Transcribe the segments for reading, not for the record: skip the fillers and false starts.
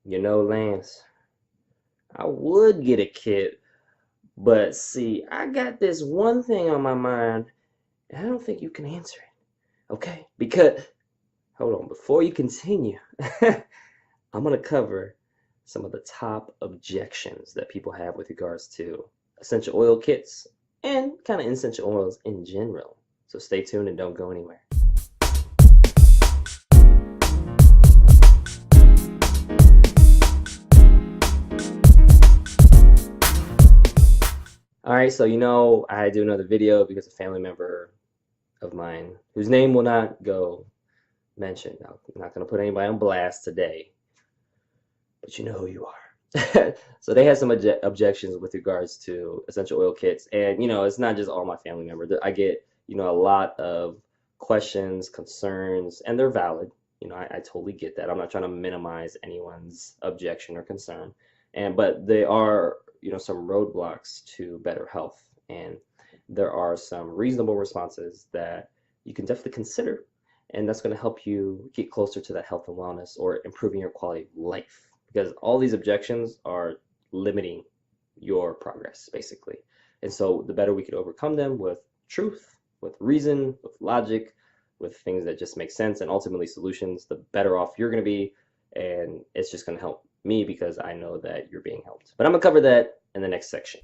Lance, I would get a kit, but see, I got this one thing on my mind, and I don't think you can answer it. Okay? Because, hold on, before you continue, I'm going to cover some of the top objections that people have with regards to essential oil kits and kind of essential oils in general. So stay tuned and don't go anywhere. All right, so I do another video because a family member of mine, whose name will not go mentioned. I'm not going to put anybody on blast today, but you know who you are. So they had some objections with regards to essential oil kits, and it's not just all my family members. I get a lot of questions, concerns, and they're valid. I totally get that. I'm not trying to minimize anyone's objection or concern, but they are some roadblocks to better health, and there are some reasonable responses that you can definitely consider, and that's going to help you get closer to that health and wellness or improving your quality of life, because all these objections are limiting your progress basically. And so the better we could overcome them with truth, with reason, with logic, with things that just make sense and ultimately solutions, the better off you're going to be, and it's just going to help me because I know that you're being helped. But I'm going to cover that in the next section.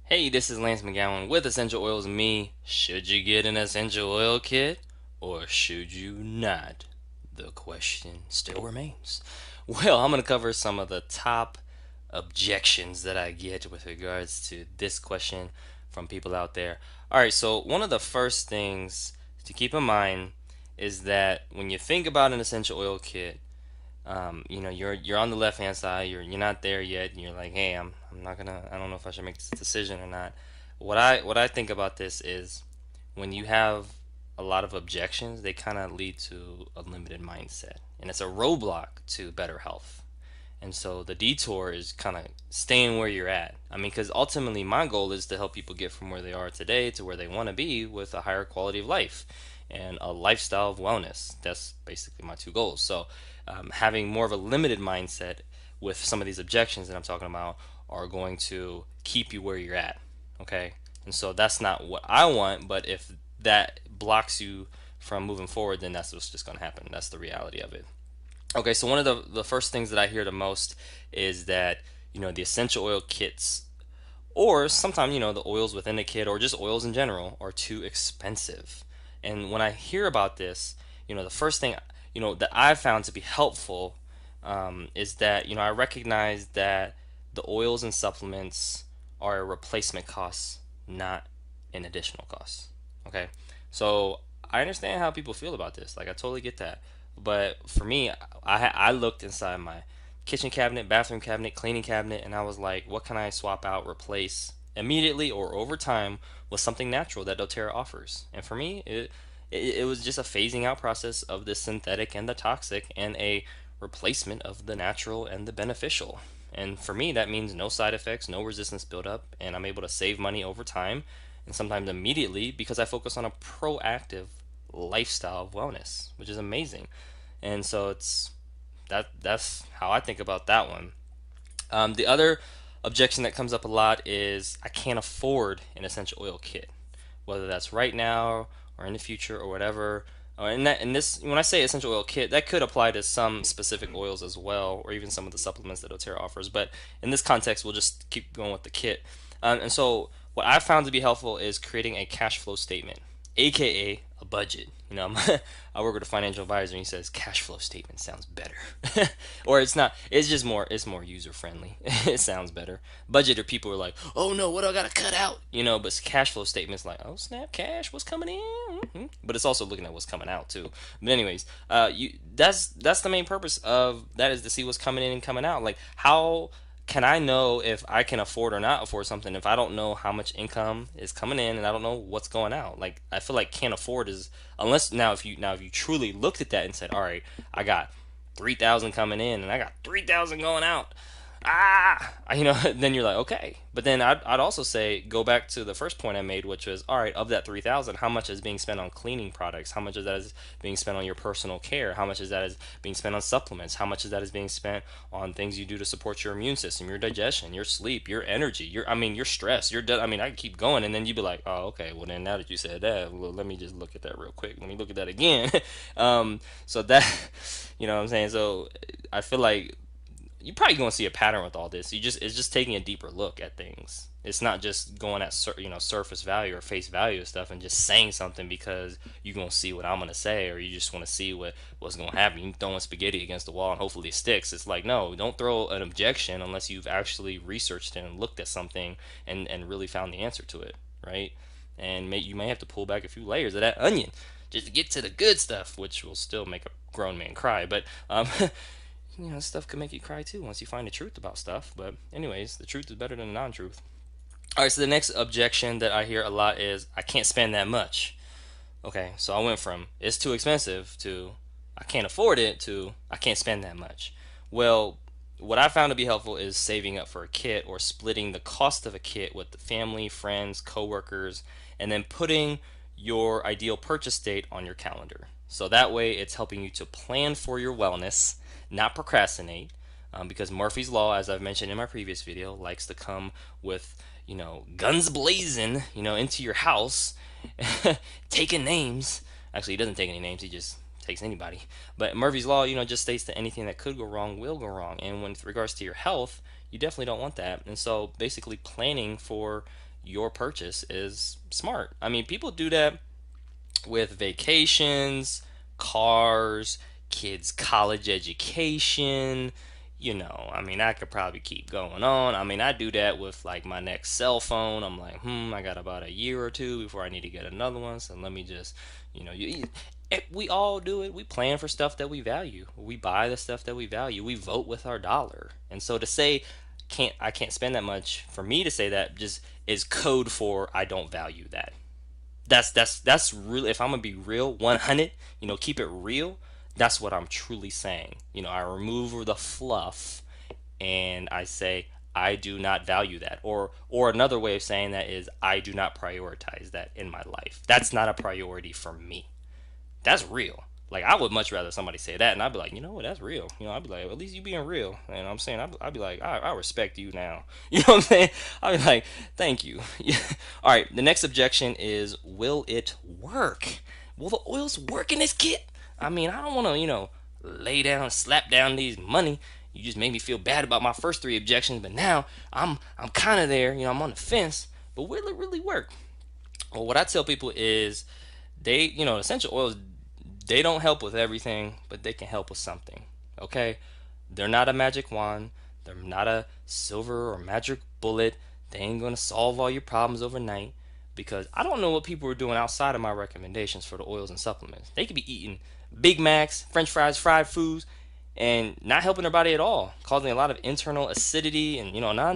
Hey, this is Lance McGowan with Essential Oils and me. Should you get an essential oil kit or should you not? The question still remains. Well, I'm going to cover some of the top objections that I get with regards to this question from people out there. All right, so one of the first things to keep in mind is that when you think about an essential oil kit, you're on the left hand side. You're not there yet. And you're like, hey, I'm not gonna. I don't know if I should make this decision or not. What I think about this is when you have a lot of objections, they kind of lead to a limited mindset, and it's a roadblock to better health. And so the detour is kind of staying where you're at. I mean, because ultimately my goal is to help people get from where they are today to where they want to be with a higher quality of life and a lifestyle of wellness. That's basically my two goals. So having more of a limited mindset with some of these objections that I'm talking about are going to keep you where you're at. Okay. And so that's not what I want, but if that blocks you from moving forward, then that's what's just going to happen. That's the reality of it. Okay, so one of the first things that I hear the most is that the essential oil kits, or sometimes the oils within the kit, or just oils in general, are too expensive. And when I hear about this, the first thing that I've found to be helpful is that I recognize that the oils and supplements are a replacement cost, not an additional cost. Okay, so I understand how people feel about this. Like I totally get that. But for me, I looked inside my kitchen cabinet, bathroom cabinet, cleaning cabinet, and I was like, what can I swap out, replace immediately or over time with something natural that Doterra offers? And for me, it was just a phasing out process of the synthetic and the toxic and a replacement of the natural and the beneficial. And for me, that means no side effects, no resistance buildup, and I'm able to save money over time and sometimes immediately because I focus on a proactive lifestyle of wellness, which is amazing. And so that's how I think about that one. The other objection that comes up a lot is I can't afford an essential oil kit, whether that's right now or in the future or whatever. And this, when I say essential oil kit, that could apply to some specific oils as well, or even some of the supplements that Doterra offers. But in this context, we'll just keep going with the kit. And so, what I found to be helpful is creating a cash flow statement, aka a budget. I work with a financial advisor, and he says cash flow statement sounds better, or it's not. It's just more. It's more user friendly. It sounds better. Budget, or people are like, oh no, what do I gotta cut out? But cash flow statements like, oh snap, cash, what's coming in? But it's also looking at what's coming out too. But anyways, that's the main purpose of that, is to see what's coming in and coming out. Like, how can I know if I can afford or not afford something if I don't know how much income is coming in and I don't know what's going out? Like, I feel like can't afford is, unless if you truly looked at that and said, all right, I got 3,000 coming in and I got 3,000 going out. then you're like, okay. But then I'd also say go back to the first point I made, which was, all right, of that 3,000, how much is being spent on cleaning products? How much of that is being spent on your personal care? How much of that is being spent on supplements? How much of that is being spent on things you do to support your immune system, your digestion, your sleep, your energy, your stress, I could keep going, and then you'd be like, oh, okay, well then now that you said that, well, let me just look at that real quick. Let me look at that again. So that, you know what I'm saying? So I feel like you're probably going to see a pattern with all this. It's just taking a deeper look at things. It's not just going at surface value or face value of stuff and just saying something because you're going to see what I'm going to say, or you just want to see what's going to happen. You throwing spaghetti against the wall and hopefully it sticks. It's like, no, don't throw an objection unless you've actually researched it and looked at something and really found the answer to it, right? And you may have to pull back a few layers of that onion just to get to the good stuff, which will still make a grown man cry. But stuff could make you cry too once you find the truth about stuff. But anyways, the truth is better than the non-truth. All right, so the next objection that I hear a lot is I can't spend that much. Okay, so I went from it's too expensive to I can't afford it to I can't spend that much. Well, what I found to be helpful is saving up for a kit or splitting the cost of a kit with the family, friends, coworkers, and then putting your ideal purchase date on your calendar. So that way it's helping you to plan for your wellness, not procrastinate. Because Murphy's Law, as I've mentioned in my previous video, likes to come with, guns blazing, into your house, taking names. Actually, he doesn't take any names, he just takes anybody. But Murphy's Law, just states that anything that could go wrong will go wrong. And when with regards to your health, you definitely don't want that. And so basically planning for your purchase is smart. I mean, people do that with vacations, cars, kids' college education. I could probably keep going on. I do that with like my next cell phone. I'm like, I got about a year or two before I need to get another one. So let me just, we all do it. We plan for stuff that we value. We buy the stuff that we value. We vote with our dollar. And so to say, I can't spend that much, for me to say that just is code for I don't value that. That's really, if I'm gonna be real 100, keep it real. That's what I'm truly saying. I remove the fluff and I say I do not value that, or another way of saying that is I do not prioritize that in my life. That's not a priority for me. That's real. Like, I would much rather somebody say that, and I'd be like, you know what, that's real. I'd be like, well, at least you being real. And I'm saying, I'd be like, I respect you now. You know what I'm saying? I'd be like, thank you. All right, the next objection is, will it work? Will the oils work in this kit? I don't want to, lay down, slap down these money. You just made me feel bad about my first three objections, but now I'm kind of there. I'm on the fence. But will it really work? Well, what I tell people is essential oils, they don't help with everything, but they can help with something. Okay? They're not a magic wand. They're not a silver or magic bullet. They ain't gonna solve all your problems overnight. Because I don't know what people are doing outside of my recommendations for the oils and supplements. They could be eating Big Macs, French fries, fried foods, and not helping their body at all, causing a lot of internal acidity and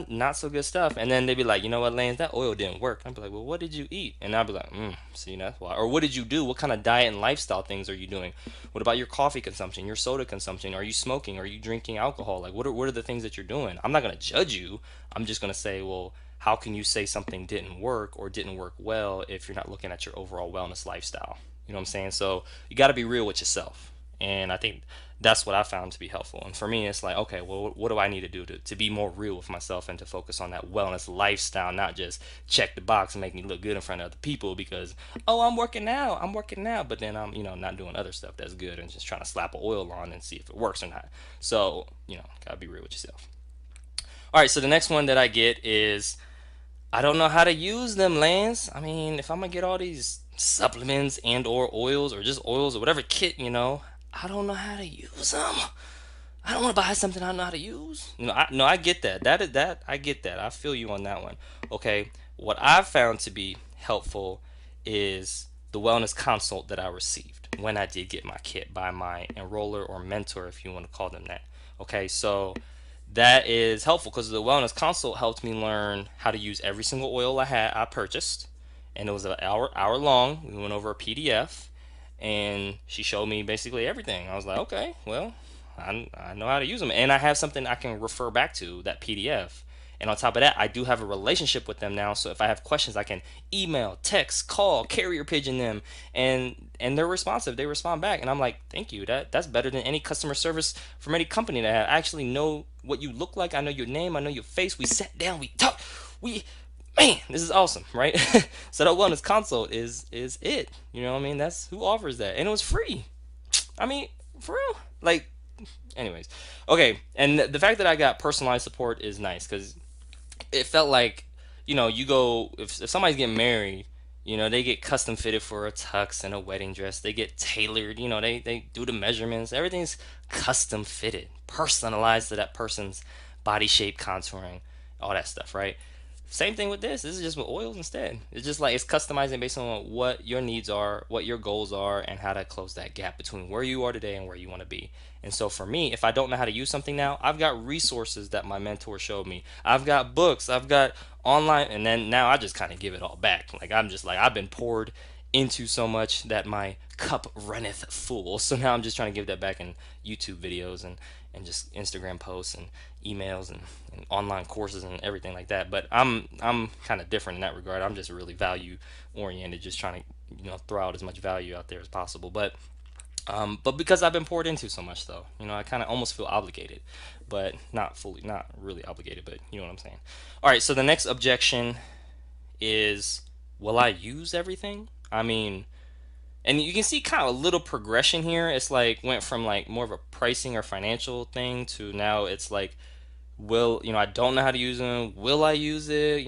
not so good stuff. And then they'd be like, you know what, Lance, that oil didn't work. I'd be like, well, what did you eat? And I'd be like, see, that's why. Or what did you do? What kind of diet and lifestyle things are you doing? What about your coffee consumption, your soda consumption? Are you smoking? Are you drinking alcohol? Like, what are the things that you're doing? I'm not gonna judge you. I'm just gonna say, well, how can you say something didn't work or didn't work well if you're not looking at your overall wellness lifestyle? You know what I'm saying? So you got to be real with yourself. And I think that's what I found to be helpful. And for me, it's like, okay, well, what do I need to do to be more real with myself and to focus on that wellness lifestyle, not just check the box and make me look good in front of other people because, oh, I'm working out. But then I'm, not doing other stuff that's good and just trying to slap an oil on and see if it works or not. So, got to be real with yourself. All right, so the next one that I get is, I don't know how to use them, Lance. If I'm gonna get all these supplements and or oils or just oils or whatever kit, I don't know how to use them. I don't want to buy something I don't know how to use. I get that. I get that. I feel you on that one. Okay, what I've found to be helpful is the wellness consult that I received when I did get my kit by my enroller or mentor, if you want to call them that. Okay, so that is helpful because the wellness consult helped me learn how to use every single oil I purchased, and it was an hour long. We went over a PDF, and she showed me basically everything. I was like, okay, well, I know how to use them, and I have something I can refer back to, that PDF. And on top of that, I do have a relationship with them now. So if I have questions, I can email, text, call, carrier pigeon them, and they're responsive. They respond back, and I'm like, thank you. That's better than any customer service from any company that I have. I actually know what you look like. I know your name. I know your face. We sat down. We talked. We Man, this is awesome, right? So that wellness consult is it. You know what I mean? That's who offers that, and it was free. I mean, for real. Like, anyways, okay. And the fact that I got personalized support is nice because it felt like, you go, if somebody's getting married, they get custom fitted for a tux and a wedding dress. They get tailored. They do the measurements. Everything's custom fitted, personalized to that person's body shape, contouring, all that stuff, right? Same thing with this. This is just with oils instead. It's just like it's customizing based on what your needs are, what your goals are, and how to close that gap between where you are today and where you want to be. And so for me, if I don't know how to use something now, I've got resources that my mentor showed me. I've got books, I've got online, and then now I just kind of give it all back. Like I'm just like I've been poured into so much that my cup runneth full. So now I'm just trying to give that back in YouTube videos and just Instagram posts and emails and online courses and everything like that. But I'm kind of different in that regard. I'm just really value oriented, just trying to throw out as much value out there as possible. But because I've been poured into so much, though, I kind of almost feel obligated, but not fully, not really obligated, but you know what I'm saying. All right, so the next objection is, will I use everything? I mean, and you can see kind of a little progression here. It's like went from like more of a pricing or financial thing to now it's like, I don't know how to use them. Will I use it?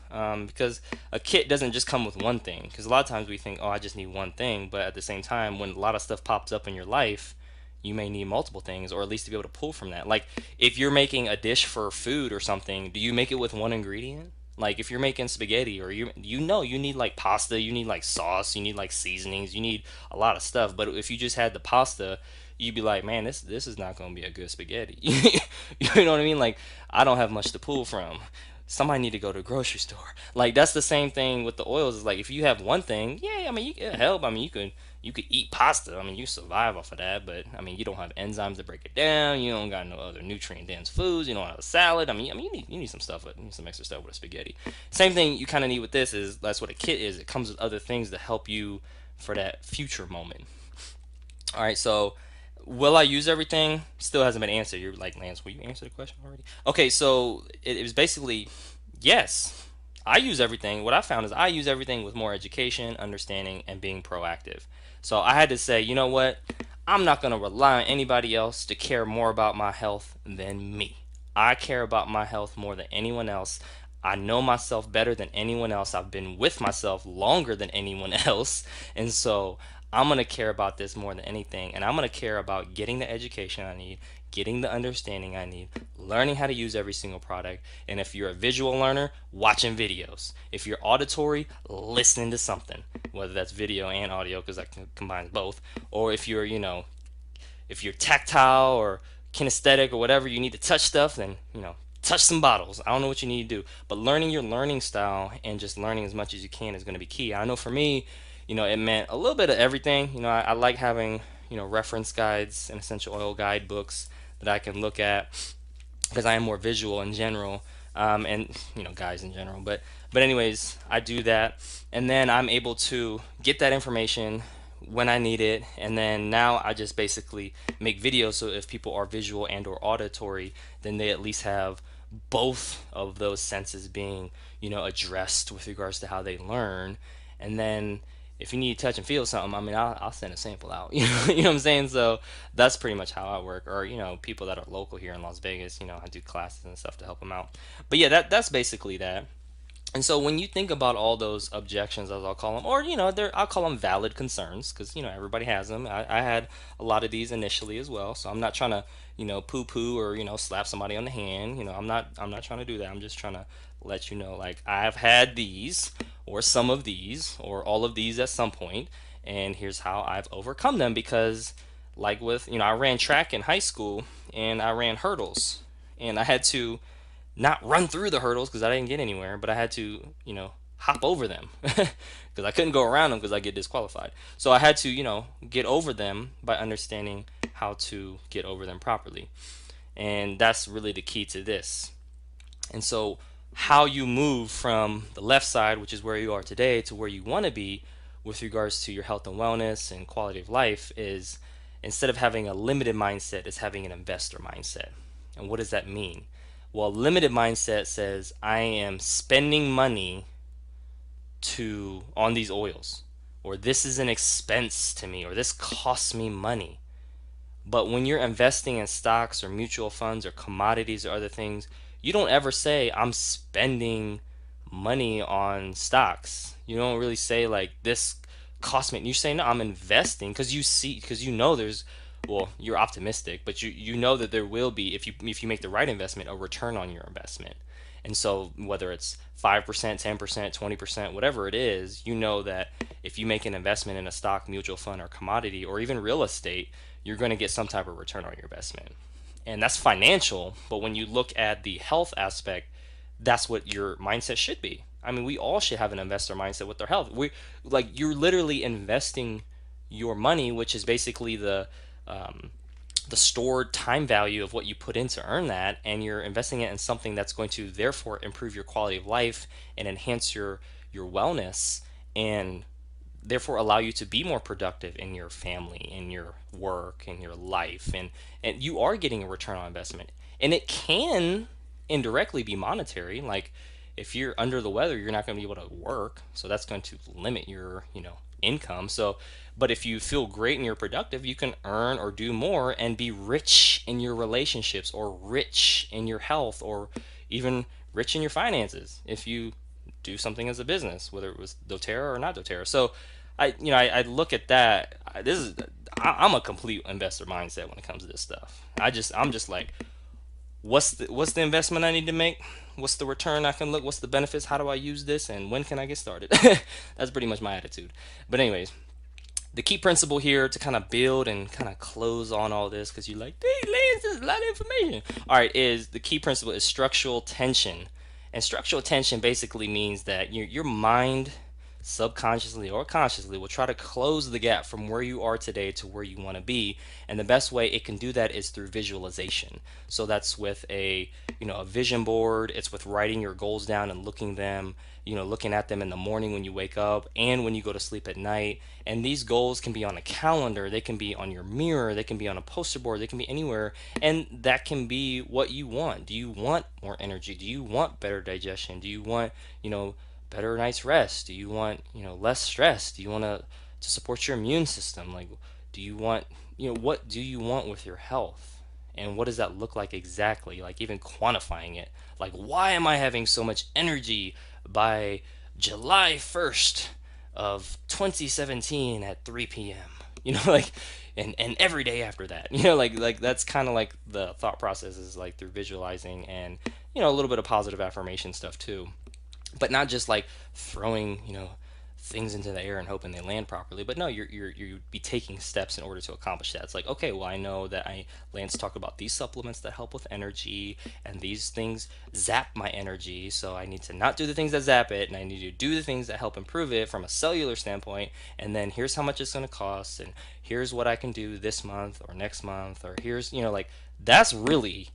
Because a kit doesn't just come with one thing. Because a lot of times we think, oh, I just need one thing. But at the same time, when a lot of stuff pops up in your life, you may need multiple things, or at least to be able to pull from that. Like if you're making a dish for food or something, do you make it with one ingredient? Like if you're making spaghetti, or you need like pasta, you need like sauce, you need like seasonings, you need a lot of stuff. But if you just had the pasta, you'd be like, man, this is not gonna be a good spaghetti. You know what I mean? Like I don't have much to pull from. Somebody need to go to the grocery store. Like that's the same thing with the oils. Is like if you have one thing, yeah, I mean, it help. I mean, you could eat pasta. I mean, you survive off of that. But I mean, you don't have enzymes to break it down. You don't got no other nutrient dense foods. You don't have a salad. You need some stuff. You need some extra stuff with a spaghetti. Same thing you kind of need with this is that's what a kit is. It comes with other things to help you for that future moment. All right, so will I use everything? Still hasn't been answered. You're like, Lance, will you answer the question already? Okay, so it was basically yes. I use everything. What I found is I use everything with more education, understanding, and being proactive. So I had to say, you know what? I'm not going to rely on anybody else to care more about my health than me. I care about my health more than anyone else. I know myself better than anyone else. I've been with myself longer than anyone else. And so I'm going to care about this more than anything. And I'm going to care about getting the education I need, getting the understanding I need, learning how to use every single product. And if you're a visual learner, watching videos. If you're auditory, listening to something, whether that's video and audio, because I can combine both. Or if you're tactile or kinesthetic or whatever, you need to touch stuff, then, touch some bottles. I don't know what you need to do, but learning your learning style and just learning as much as you can is going to be key. I know for me, it meant a little bit of everything. I like having, reference guides and essential oil guidebooks that I can look at because I am more visual in general, and guys in general. But anyways, I do that, and then I'm able to get that information when I need it, and then now I just basically make videos so if people are visual and or auditory, then they at least have both of those senses being addressed with regards to how they learn. And then if you need to touch and feel something, I mean, I'll send a sample out. You know what I'm saying? So that's pretty much how I work. Or people that are local here in Las Vegas, I do classes and stuff to help them out. But yeah, that's basically that. And so when you think about all those objections, as I'll call them, or I'll call them valid concerns, because everybody has them. I had a lot of these initially as well, so I'm not trying to poo-poo or slap somebody on the hand. I'm not trying to do that. I'm just trying to let you know, like, I've had these or some of these or all of these at some point, and here's how I've overcome them. Because like with I ran track in high school and I ran hurdles, and I had to not run through the hurdles because I didn't get anywhere, but I had to, hop over them because I couldn't go around them because I get disqualified. So I had to, get over them by understanding how to get over them properly. And that's really the key to this. And so, how you move from the left side, which is where you are today, to where you want to be with regards to your health and wellness and quality of life is instead of having a limited mindset, is having an investor mindset. And what does that mean? Well, limited mindset says I am spending money to on these oils, or this is an expense to me, or this costs me money. But when you're investing in stocks or mutual funds or commodities or other things, you don't ever say, I'm spending money on stocks. You don't really say, like, this cost me. You say, no, I'm investing because you know well, you're optimistic, but you know that there will be, if you make the right investment, a return on your investment. And so whether it's 5%, 10%, 20%, whatever it is, you know that if you make an investment in a stock, mutual fund, or commodity, or even real estate, you're going to get some type of return on your investment. And that's financial, but when you look at the health aspect, that's what your mindset should be. I mean, we all should have an investor mindset with their health. You're literally investing your money, which is basically um, the stored time value of what you put in to earn that, and you're investing it in something that's going to therefore improve your quality of life and enhance your wellness, and therefore allow you to be more productive in your family, in your work, in your life, and you are getting a return on investment. And it can indirectly be monetary, like if you're under the weather, you're not going to be able to work, so that's going to limit your income. So but if you feel great and you're productive, you can earn or do more and be rich in your relationships, or rich in your health, or even rich in your finances if you do something as a business, whether it was Doterra or not Doterra. So I look at that. I'm a complete investor mindset when it comes to this stuff. I'm just like, what's the investment I need to make? What's the return I can look? What's the benefits? How do I use this? And when can I get started? That's pretty much my attitude. But anyways, the key principle here to kind of build and kind of close on all this, because you're like, hey, Lance, there's a lot of information. All right, is the key principle is structural tension. And structural tension basically means that your mind, subconsciously or consciously, will try to close the gap from where you are today to where you want to be. And the best way it can do that is through visualization. So that's with a vision board. It's with writing your goals down and looking at them in the morning when you wake up and when you go to sleep at night. And these goals can be on a calendar, they can be on your mirror, they can be on a poster board, they can be anywhere. And that can be what you want. Do you want more energy? Do you want better digestion? Do you want, better night's rest? Do you want, less stress? Do you want to support your immune system? Like, do you want, what do you want with your health? And what does that look like exactly? Like, even quantifying it. Like, why am I having so much energy by July 1st of 2017 at 3 p.m.? Like, and every day after that. Like that's kind of like the thought process is like through visualizing and a little bit of positive affirmation stuff too, but not just like throwing things into the air and hoping they land properly. But no, you'd be taking steps in order to accomplish that. It's like, okay, well, I know that Lance talked about these supplements that help with energy, and these things zap my energy, so I need to not do the things that zap it, and I need to do the things that help improve it from a cellular standpoint. And then here's how much it's going to cost, and here's what I can do this month or next month, or here's like, that's really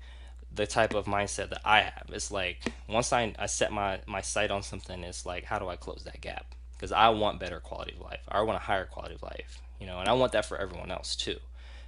the type of mindset that I have. It's like, once I set my sight on something, it's like, how do I close that gap? Because I want better quality of life. I want a higher quality of life, and I want that for everyone else too.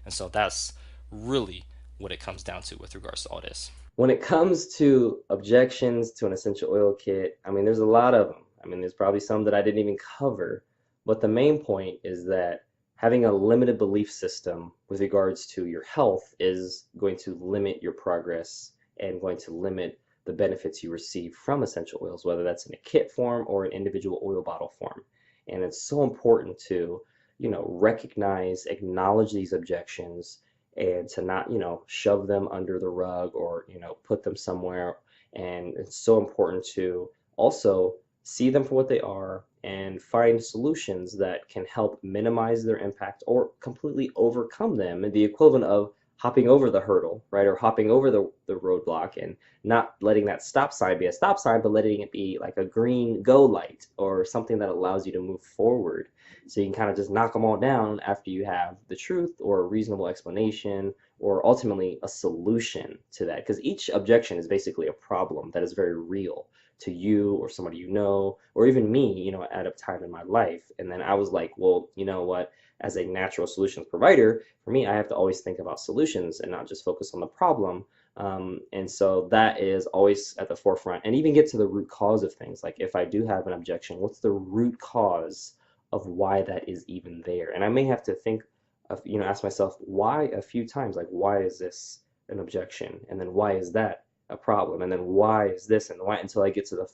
And so that's really what it comes down to with regards to all this. When it comes to objections to an essential oil kit, I mean, there's a lot of them. I mean, there's probably some that I didn't even cover, but the main point is that having a limited belief system with regards to your health is going to limit your progress and going to limit the benefits you receive from essential oils, whether that's in a kit form or an individual oil bottle form. And it's so important to, recognize, acknowledge these objections, and to not, shove them under the rug or, put them somewhere. And it's so important to also see them for what they are and find solutions that can help minimize their impact or completely overcome them, and the equivalent of hopping over the hurdle, right? Or hopping over the roadblock and not letting that stop sign be a stop sign, but letting it be like a green go light or something that allows you to move forward. So you can kind of just knock them all down after you have the truth or a reasonable explanation or ultimately a solution to that. Because each objection is basically a problem that is very real to you or somebody you know, or even me, at a time in my life. And then I was like, well, you know what? As a natural solutions provider, for me, I have to always think about solutions and not just focus on the problem. And so that is always at the forefront, and even get to the root cause of things. Like if I do have an objection, what's the root cause of why that is even there? And I may have to think of, ask myself why a few times, like why is this an objection? And then why is that a problem? And then why is this and why, until I get to the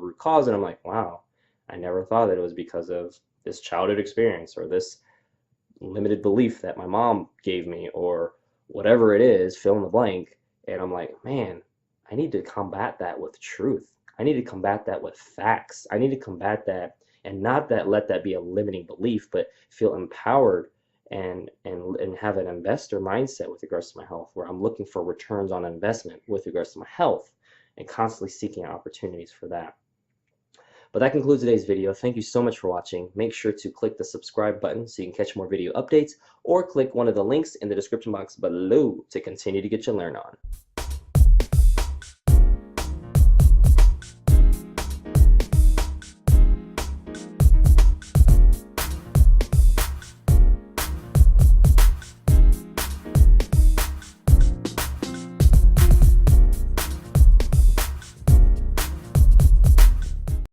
root cause, and I'm like, wow, I never thought that it was because of this childhood experience or this limited belief that my mom gave me or whatever it is, fill in the blank. And I'm like, man, I need to combat that with truth. I need to combat that with facts. I need to combat that and not that let that be a limiting belief, but feel empowered and have an investor mindset with regards to my health, where I'm looking for returns on investment with regards to my health and constantly seeking opportunities for that. But that concludes today's video. Thank you so much for watching. Make sure to click the subscribe button so you can catch more video updates, or click one of the links in the description box below to continue to get your learn on.